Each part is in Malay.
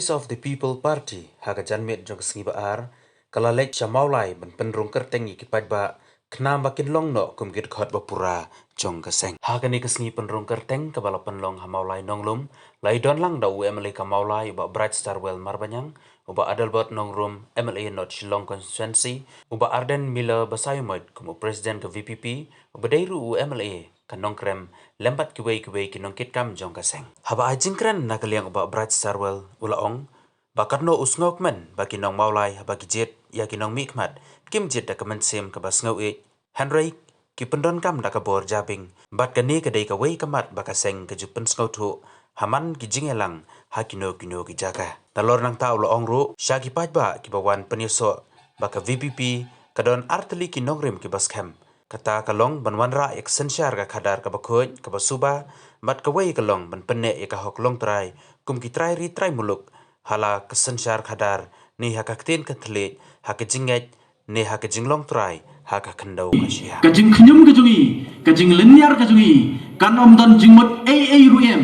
Voice of the People Party hagajan met jong sengi baar kalalek chamaulai ban penrung kerteng ikipad ba knam bakin long no kum git khot bapura jong kaseng hagani kesengi penrung kerteng kabala penlong hamaulai nonglum lai don lang da UMLA kamaulai ba Bright Starwell Marbanyang uba Adelbert nongrum MLA not Shillong constituency uba Arden Miller basayumot kumu presiden ke VPP uba dairu UMLA kanong krem lembat kiwei kinong kitkam jong kaseng haba ajingkran nakaliang uba Bright Starwell ulaong bakarno usngok men bagi nong maulai bagi jet ya kinong mikmat kim jet da kamen sem ka basngau e Henry ki pendon kam da ka bor jabing bat kani ka dei ka wei kamat bakaseng ka jupen skau thu haman ki jingelang hakino kino ki jaka talor nang ta ulaong ru syagi pajba ki bawan penyeso baka VPP kadon arteli kinong rem ki baskem kata kalong banwanra ek sensyar ka khadar ka bakhoj ka basuba mat ka wei kalong ban penne e ka hok long trai kum ki trai ri trai muluk hala ka sensyar khadar ni hakaktin ka thle hakajinget ni hakajinglong trai haka khandau ka sia kajing khnyum kajungi kajing lenyar kajungi kan omdan jingmot ai ruem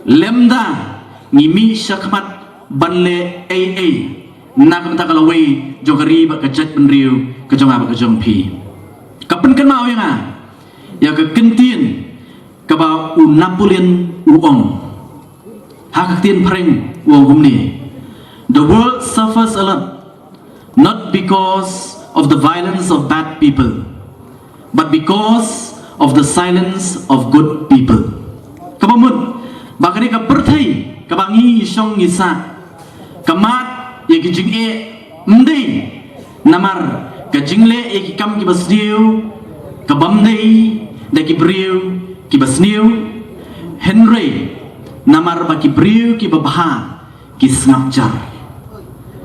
lemda ngimi syakmat banle ai nak ta kalawei jogari ba kajat benriu kajonga ba kajong pi kapan kan mau yang ya ke kentien ke ba Napoleon uong hak tien preng uong humni the world suffers a lot not because of the violence of bad people but because of the silence of good people kabamut bakari ka perthai kabangi song isa kamat ya kijing e mdei namar kajingle e ki kam ki basniu kabamdei de ki briu ki basniu Henry namar ba ki briu ki babha ki snapjar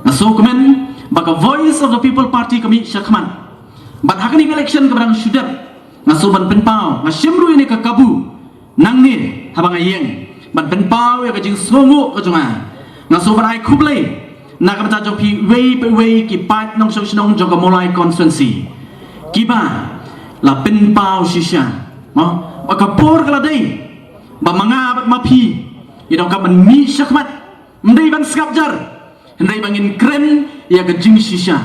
naso komen baka Voice of the People Party kami syakman bat hakani election kabrang syudap naso ban penpau ngasyemru ini ka kabu nang ni habang ayeng ban penpau ya kajing songo kajonga naso ban ai khublei nak kata jong pi wei ki pat nong song jong ka molai constituency kiba la pen pau shisha mo ka por kala dei ba manga bat mapi idong ka man mi syakmat mdei ban skapjar ndei bangin kren ya ka jing shisha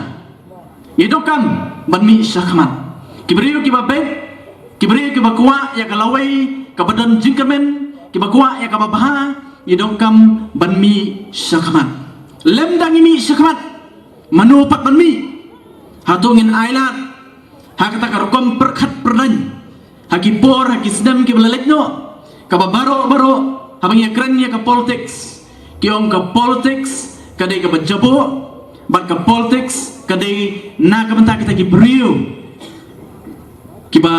idong kam ban mi syakmat kibriu kiba be kibriu kiba kwa ya ka lawai ka badan jingkermen kiba kwa ya ka babaha idong kam ban mi syakmat lem dangi mi syakmat manupat ban mi hatungin ailat hakata karokom perkhat perdan haki por haki sedam ki belalek no kababaro baro habang ya kren ya ka politics kiong ka politics kadai ka bajabo bat ka politics kadai na ka benta kita ki beriu kiba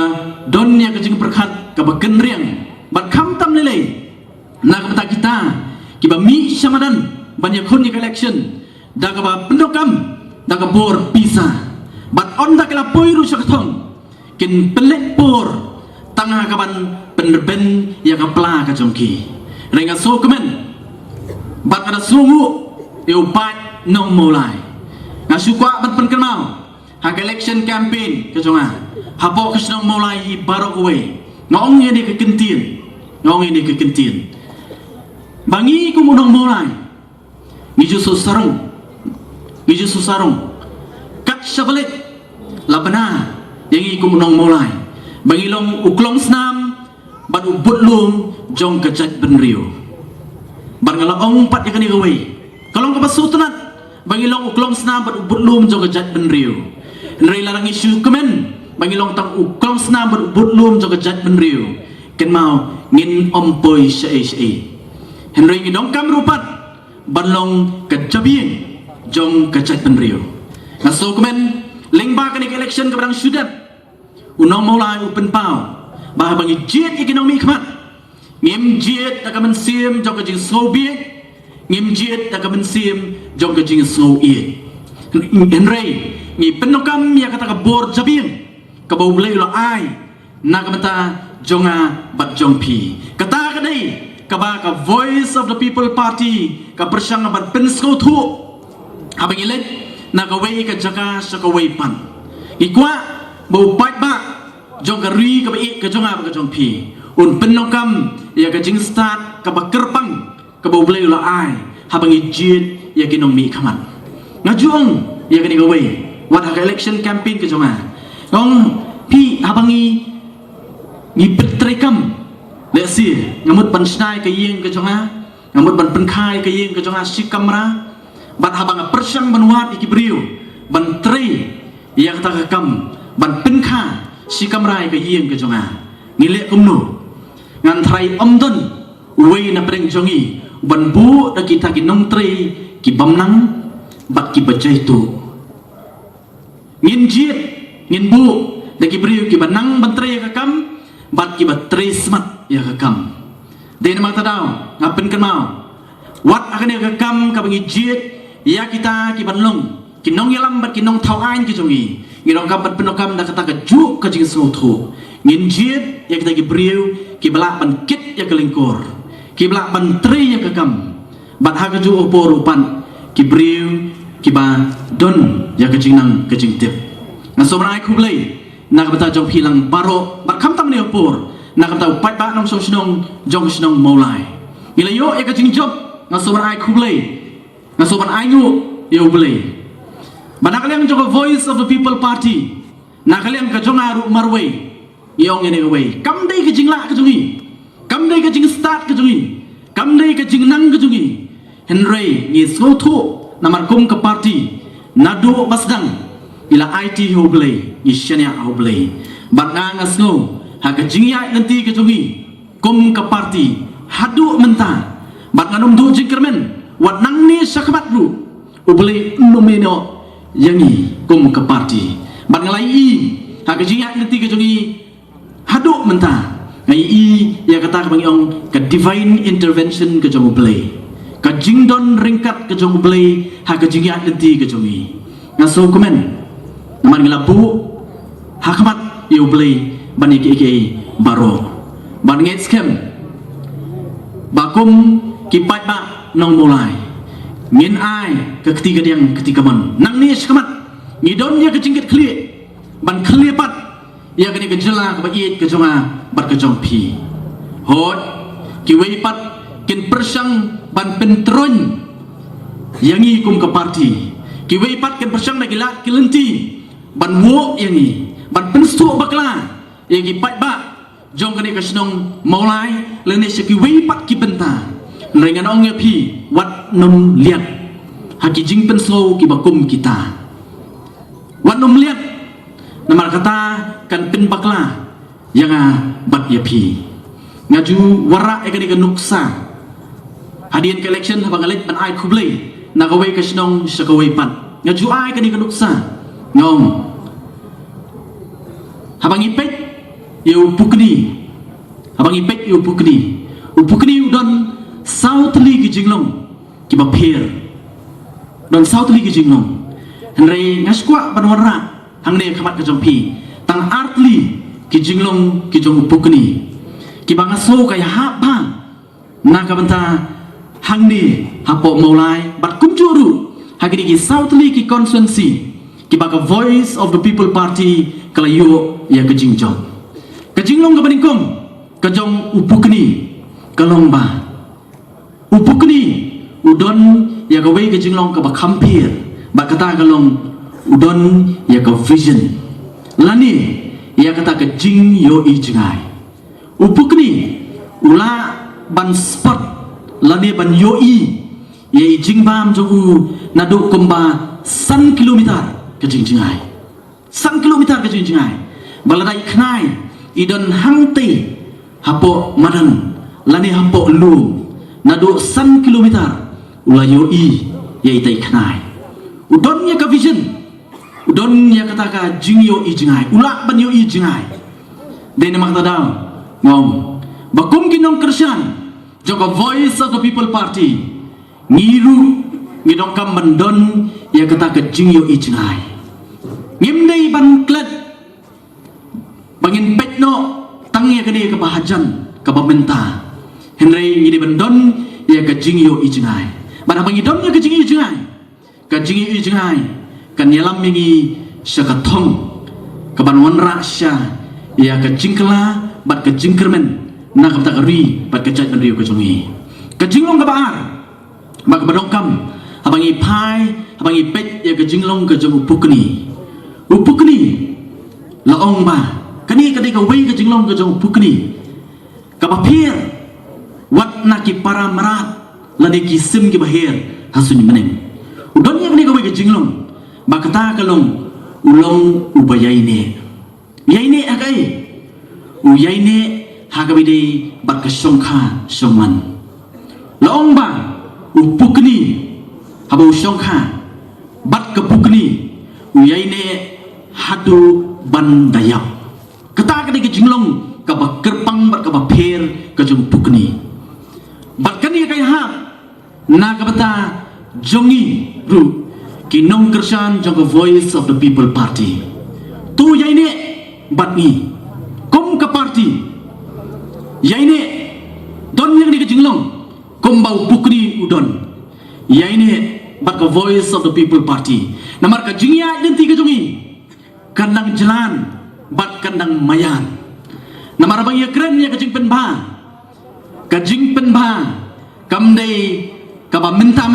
don ya ka jing perkhat ka bakenriang bat kham tam lele na ka benta kita kiba mi syamadan banyak kun election daga ba pendokam daga bor pisa bat on da kala poiru syakthong kin pelek por tanga kaban penben ya ka pla ka jongki renga so kemen bat ada sungu eu pat no mulai ngasukwa bat pen kenal hak election campaign ka jonga hapo ka mulai hi barok we ngong ini ke kentien bangi ku munong mulai Ngiju susarong kat syabalit labana yang iku menong mulai bangilong uklong snam bat ubut lum jong kajat benriu bat ngalaong pat yakani gawe kalong kapasutunat bangilong uklong snam bat ubut lum jong kajat benriu nrai larang isu kemen bangilong tang uklong snam bat ubut lum jong kajat benriu ken mau ngin ompoi syai henry ngidong kam rupat banlong kejabien jong kecet penrio ngaso kemen lengba kan election ke barang syudap unong mulai open pau bah bangi jet ekonomi khmat ngim jet tak mensim jong kejing soviet ngim jet tak mensim jong kejing soviet henry ngi penokam ya kata ka bor jabien ka bau blai lo ai nak mata jonga bat jong pi kata kadai kaba ka Voice of the People Party ka persyang ban pensko thu habang ilet na ka wei ka jaka sa ka wei pan ikwa bo pat ba jong ka ri ka ba ka jonga ba ka jong pi un penokam ya ka jing start ka ba kerpang ka bo blai la ai habangi jit ya kinong mi kaman ngajung ya kini gawe wat hak election campaign ke jonga ngong pi habangi ngi petrekam le si ngamut ban snai ke yeng ke jonga ngamut ban penkai ke yeng ke jonga si kamera ban habang persang banwat ikibriu ban tre ya kata kam ban penka si kamera ke yeng ke jonga ngile kumno ngan thrai omdon wei na preng jongi ban bu da kita ki nong tre ki bamnang bat ki bajai tu ngin jit ngin bu da ki briu ki banang ban tre ka kam bat ki bat tre smat ya ka kam de na mata daw ngapen kan mau wat akan ya ka kam ka bangi jit ya kita ki ban long ki nong yalam bat ki nong thau ain ki jongi ngirong kam bat penokam da kata ka ju ka jing so thu ngin jit ya kita ki briu ki balak ban kit ya kelingkor ki balak ban tre ya ka kam bat ha ka ju opor upan ki briu ki ba don ya ka jing nang ka jing tip na so rai khu blai na ka bata jong hilang baro bat kham tam ne opor na ka tau pat ba nong so snong jong snong molai ila yo ya ka jing job na so rai khu blai na so ban ai ngu yo blai ba na kaliang jong voice of the people party na kaliang ka jong aru marway yong ene way kam dai ka jing la ka jongi kam dai ka jing start ka jongi kam dai ka jing nang ka jongi henry ni so thu namar kum ka party nadu basdang ila IT hoblay ni shania hoblay bat ngang asngo ha ka jing ya nanti ka jongi kum ka party hadu menta bat nganum du jingkermen wat nang ni sakbat lu ublay nomeno yangi kum ka party bat ngalai i ha ka jing ya nanti ka jongi hadu menta ngai i ya kata ka bangiong ka divine intervention ka jong ublay ka jingdon ringkat ke jong blai ha ka jingya denti ke jongi ngaso komen naman ngelabu hakmat yu blai bani ke baro ban nget skem bakum kipat ba nong mulai ngin ai ke ketiga diang ketika man nang ni skmat ngidon ya ke jingket kli ban kli pat ya kini ke jela ke bait ke jonga bat ke jong pi hot ki wei pat kin persang ban pentron yangi kum ke parti ki wei pat kin persang na gila kilenti ban wo yangi ban penstu bakla yangi pat ba jong kani kasnong maulai lene seki wei pat ki benta rengan ong ya pi wat nom liat haki jing penslo ki bakum kita wat nom liat namar kata kan pen bakla yanga bat ya pi ngaju wara ekani ke nuksa hadian ke election habang alit ban ai kublai nakaway kasnong sakaway pan ngaju ai kani ke nuksa ngong habang ipek yu pukni habang ipek yu pukni udon southly ki jinglong ki ba pher don southly ki jinglong henry ngaskwa ban wara hangne khamat ka jompi tang artli ki jinglong ki jong pukni ki banga so kaya ha ba na ka banta hangni hapo maulai bat kumjuru hagini ki southly ki constituency ki baga voice of the people party kala yo ya ke jingjong ke jinglong ka baningkom ka jong upukni kalong ba upukni udon ya ka wei ke jinglong ka ba khampir ba kata kalong udon ya ka vision lani ya kata ke jing yo i jingai upukni ula ban spot lani ban yo i ye jing bam jo u nadu kumba san kilometer ke jing jingai san kilometer ke jing jingai baladai knai idon hangte hapo madan lani hapo lu nadu san kilometer ula yo i ye itai knai udon ya ka vision udon ya kata ka jing yo i jingai ula ban yo i jingai dene makta daw ngom bakum kinong kersan joko voice of the people party ngiru ngidong kam bandon ya kata ke jing yo i jingai ngimdei ban klet bangin petno tang ya kene ke bahajan ke babenta henry ngide bandon ya ke jing yo i jingai ban abang idom ya ke jing yo i jingai ke jing yo i jingai kan yalam mingi syakatong ke ban wanra sya ya ke jingkla bat ke jingkermen na kapta kari bat ke chat riu ke jongi ke jinglong ke baar Maka badongkam abangi pai abangi pet ya ke jinglong ke jong upukni laong ba kani kadai ka wei ke jinglong ke jong upukni ka bapir wat na ki para marat lade ki sim ki bahir hasun meneng udon yang ni ka wei ke jinglong ba kata kalong ulong ubayaine yaine akai uyaine hagabide bat ka songkha songman laong ba upukni habau songkha bat ke pukni uyaine hadu bandayap kata kadai ke jinglong ka ba kerpang bat ka ba pher ka jong pukni bat kani kai ha na ka bata jongi ru kinong kersan jong voice of the people party tu yaine bat ni kom ka party yaine don yang ni ke jinglong kom bau pukni udon yaine bat ka voice of the people party namar ka jingya identity ka jongi kandang jalan bat kandang mayan namar bang ya keren ya kajing penba kamdai ka ba menta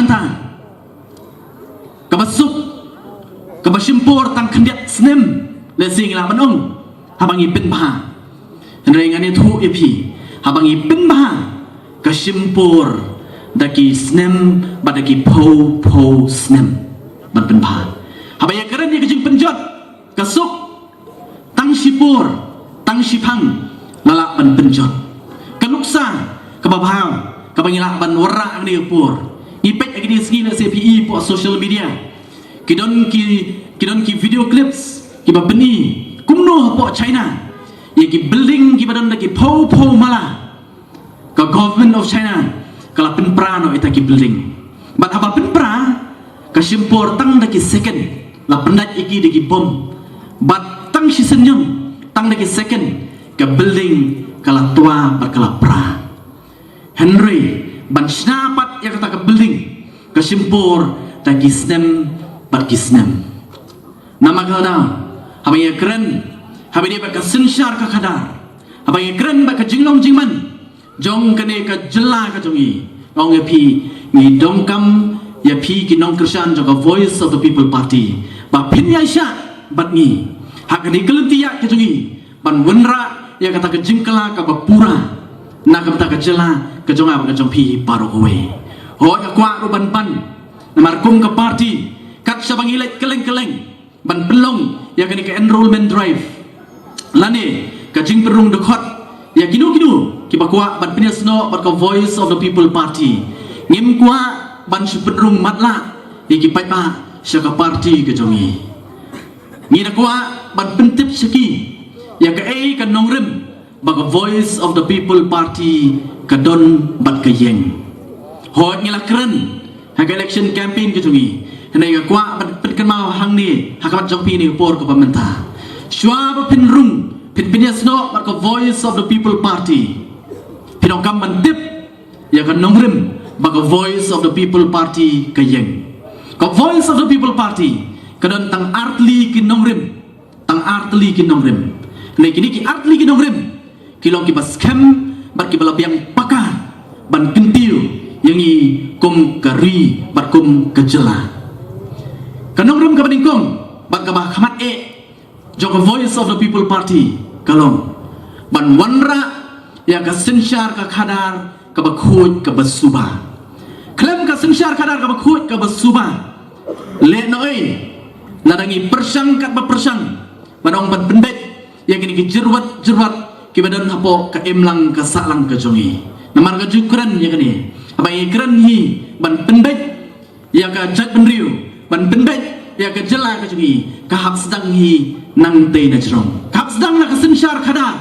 ka ba sup ka ba simpor tang kandiat snem le sing la manong habangi penba rengan itu epi habangi penba ka simpor daki snem badaki po snem bat penba habaya keren ya kajing penjot kasuk tang sipur tang sipang lalak ban penjot kanuksa kababhaw kabangila ban wara ni pur ipet agni sgi na CPE po social media kidon ki video clips ki babni kumno po China ye ki building ki badan ki po mala ka government of China kala penpra no ita ki building bat haba penpra ka simpor tang daki second la pendat iki daki bom bat tang si senyum tang daki second ka building kala tua berkala pra Henry ban snapat ya kata ka building ka simpor daki snem bat ki snem nama kada habaya keren habaya ba ka sinshar ka kadar habaya keren ba ka jinglong jingman jong kane ka jela ka jongi ong ya pi ni dongkam ya pi ki nong kersan jong voice of the people party ba pin ya sha bat ni hakani kelentiya ka jongi ban wenra ya kata ka jingkala ka ba pura na ka ta ka jela ka jonga ba ka jong pi paro kowe ho ya kwa ro ban namar kum ka party kat sa bangilet keleng ban pelong ya kani ka enrollment drive lane ka jing perung dekot ya kinu ki bakwa ban pinesno bat ka voice of the people party ngim kwa ban supedrung matla ya ki pai ba sya ka party ka jongi ni da kwa ban pentip saki ya ka ka nongrem ba ka voice of the people party ka don bat ka yeng hot ngila keren ha election campaign ka jongi hanai ka kwa ban pet kan mau hang ni hakabat jong pi ni por ka pamenta shwa ba pinrung pinpinesno bat ka voice of the people party pinong kam mantip ya ka nongrem ba ka voice of the people party ka yeng ka voice of the people party kadon tang artli ki nongrem nei kini ki artli ki nongrem kilong ki bas kem bat ki balabiang pakar ban kentiu yang i kum kari bat kum kejela kanongrem ka baningkong bat ka bah khamat jong voice of the people party kalong ban wanra ya ka sensyar ka khadar ka bakhut ka basuba klem ka sensyar khadar ka bakhut ka basuba le noi ladangi persang kat bersang badong ban pendet yang ini jerwat ki badan hapo ka emlang ka salang ka jongi namar ka jukran ya kani apa ikran hi ban pendet ya ka jat benriu ban pendet ya ka jela ka jongi ka hap sedang hi nang te na jrong ka hap sedang na ka sensyar khadar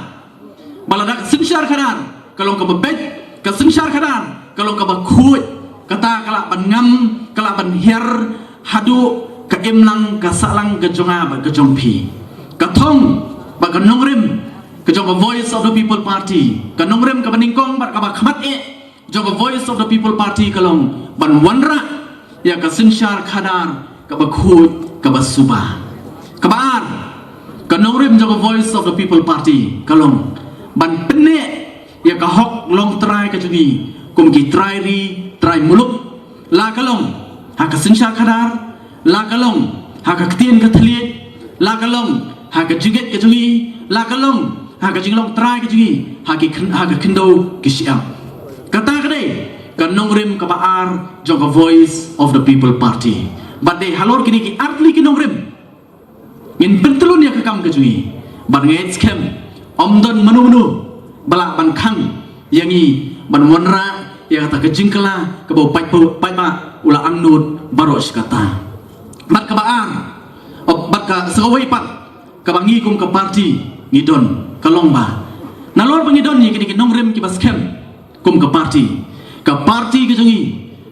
balada ka sensyar khadar kalau ka bebet ka sensyar khadar kalau ka bakhut kata kala ban ngam kala ban her hadu ka emlang ka salang ka jonga ba ka jongpi ka thong ba ka nongrem ka jong voice of the people party ka nongrem ka baningkong ba ka ba khamat jong voice of the people party kalong ban wanra ya ka sinshar khadar ka ba khut ka ba suba ka bar ka nongrem jong voice of the people party kalong ban penne ya ka hok long try ka jungi kum ki try muluk la kalong ha ka sinsha khadar la kalong ha ka ktien ka thliet la kalong ha ka jiget ka jungi la kalong ha ka jinglong trai ka jungi ha ka khindo ki siam kata ka dei ka nongrim ka baar jong ka voice of the people party but they halor kini ki artli ki nongrim ngin pentelun ya ka kam ka jungi but ngets kem omdon manu bala ban khang yangi ban monra ya kata ke jingkala ke bau pai ba ula angnut baros kata bat ka baar bat ka sawai pat ka bangi kum ka parti ngidon kalongba nalor bangidon ni kini nongrem ki baskem kum ka parti ke jungi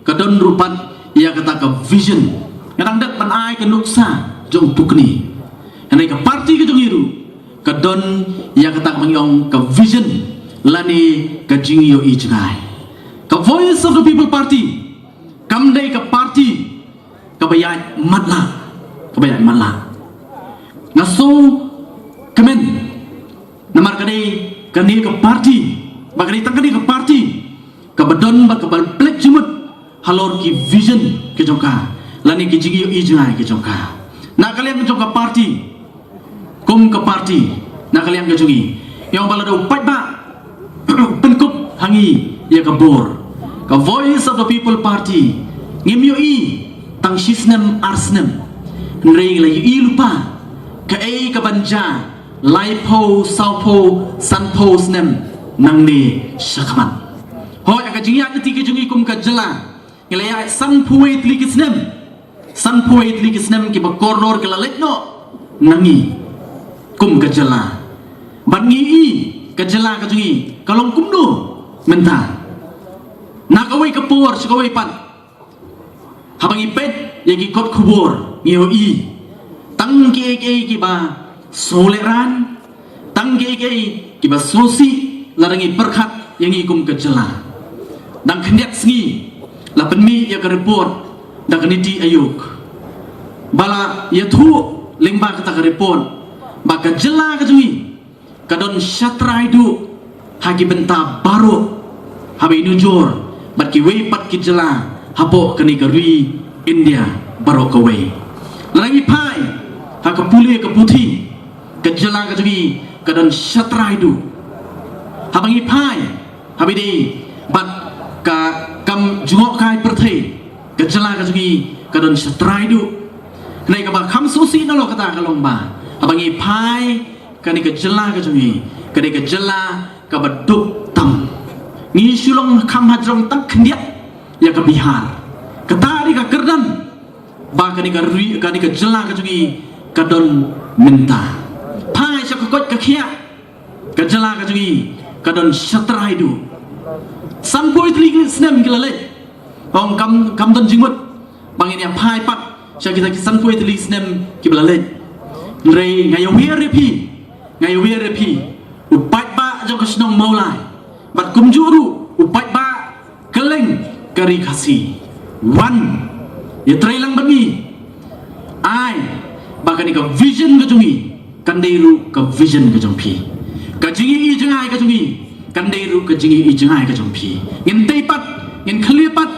ka don rupat ya kata ka vision ngadang dat ban ai ka nuksa jong tukni anai ka parti ke jungi ru ka don ya kata ka mangyong ka vision lani ka jingi yo i jangai ka voice of the people party kam dei ka party ka bayat matla ngaso kemen namar kadai kani ka party bagari tangani ka party ka badon ba ka bal plek jumut halor ki vision ke jongka lani ki jingi yo i jangai ke jongka na kalian ke jongka party kum ka party na kalian ke jungi yang balado pat ba penkup hangi ya kabur ka voice of the people party ngimyo i tang sisnem arsnem nrei la i lupa ka ei ka banja laipo saupo sanpo snem nangni shakman hoy ka jingi ati ke jungi kum ka jala ngilaya sanpuet likisnem ki ba kornor ke laletno nangi kum ka jala bangi i ka jala ka jungi kalong kumdo menta nakawai kapur sikawai pan habang ipet yagi kot kubur ngiyo i tang ke ki ba soleran tang ke ki ba sosi larangi perkhat yang ikum kejela dang kendiat sengi la penmi ya ka report dang keniti ayuk bala ya thu lengba kata ka report ba ka jela ka jungi kadon syatrai du hagi benta baru habi nujur bat ki wei pat ki jela hapo kani karui India baru ka wei lagi pai ha ka puli ka puthi ka jela ka jugi kadon syatrai du habangi pai habi di bat ka kam jungok kai perthai ka jela ka jugi kadon syatrai du nai ka ba kham susi nalo kata ka lomba habangi pai kani ka jela ka jugi kani ka jela ka baduk tam ni sulong kham hajrong tak kendiat ya ka bihar ketari ka kerdan ba kani ka jela ka jugi kadon minta pai sa ka kot ka khia ka jela ka jugi kadon syatrai du sanpoi tli snem kilale hong kam don jingmut bangin ya pai pat sa kita sanpoi tli snem kiblale rei ngayawi repi upat ba jong kasnong maulai bat kumjuru upat ba keleng kari kasi wan ya trailang bangi ai bakani ka vision ka jungi kanderu ka vision ka jongpi ka jingi i jangai ka jungi kanderu ka jingi i jangai ka jongpi ngin teipat ngin khlipat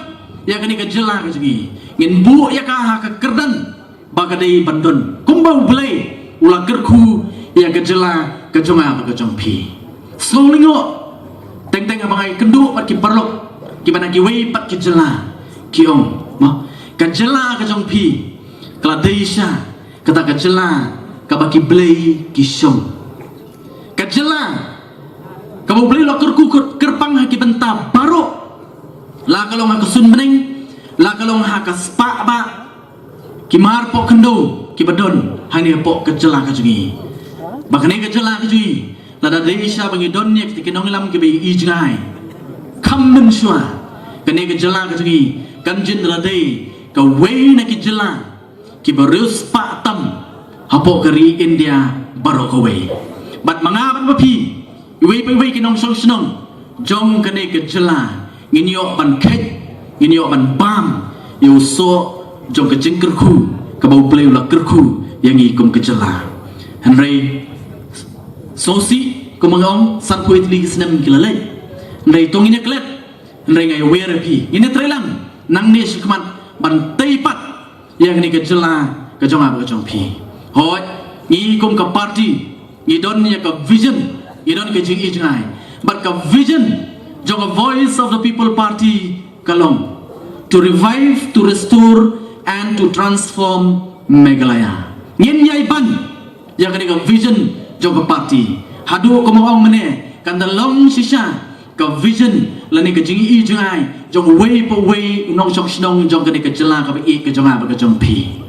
ya kani ka jela ka jungi ngin bu ya ka kerdan bakadai bandon kumbau belai ula kerku ya ka jela ka jonga ka jongpi slolingo teng abangai kendu pat ki parlok ki bana ki wei pat ki jela ki ong ma ka jela ka jongpi kala deisha kata ka jela ka baki blei ki shong ka jela ka bo blei lo kerku kerpang ha ki benta baro la kalong ha kasun meneng la kalong ha ka spa ba ki mar po kendo ki badon hani po ka jela ka jungi bakane ka jela ka jungi lada deisha bangi donnya ki nong lam ki bi ijngai kam men shwa kane ka jela ka jungi kanjin radai ka wei na ki jela ki barus pa tam hapo kari India baro ka wei bat mangaban bapi wei ki nong song jong kane ka jela nginyo ban khet nginyo ban bam yo so jong ka jingker khu ka bau play la kerku yang ikum ka jela henry sosi kumangong sanpoi tli kisnem kilale ndai tonginya klet ndai ngai werapi ini trelang nang ni shikmat ban teipat yang ni ke jela ke jong ab ke jong pi hoi ngi kum ka party ngi don ya ka vision ngi don ke jing i jangai but ka vision jong a voice of the people party kalong to revive, to restore and to transform Meghalaya ngin yai ban yang ni ka vision jong ka party hadu ko mo mene kan dalong sisa ka vision lani ka jing i jangai jong way po way nong sok snong jong ka ni ka jela ka i ka jong ab ka jong pi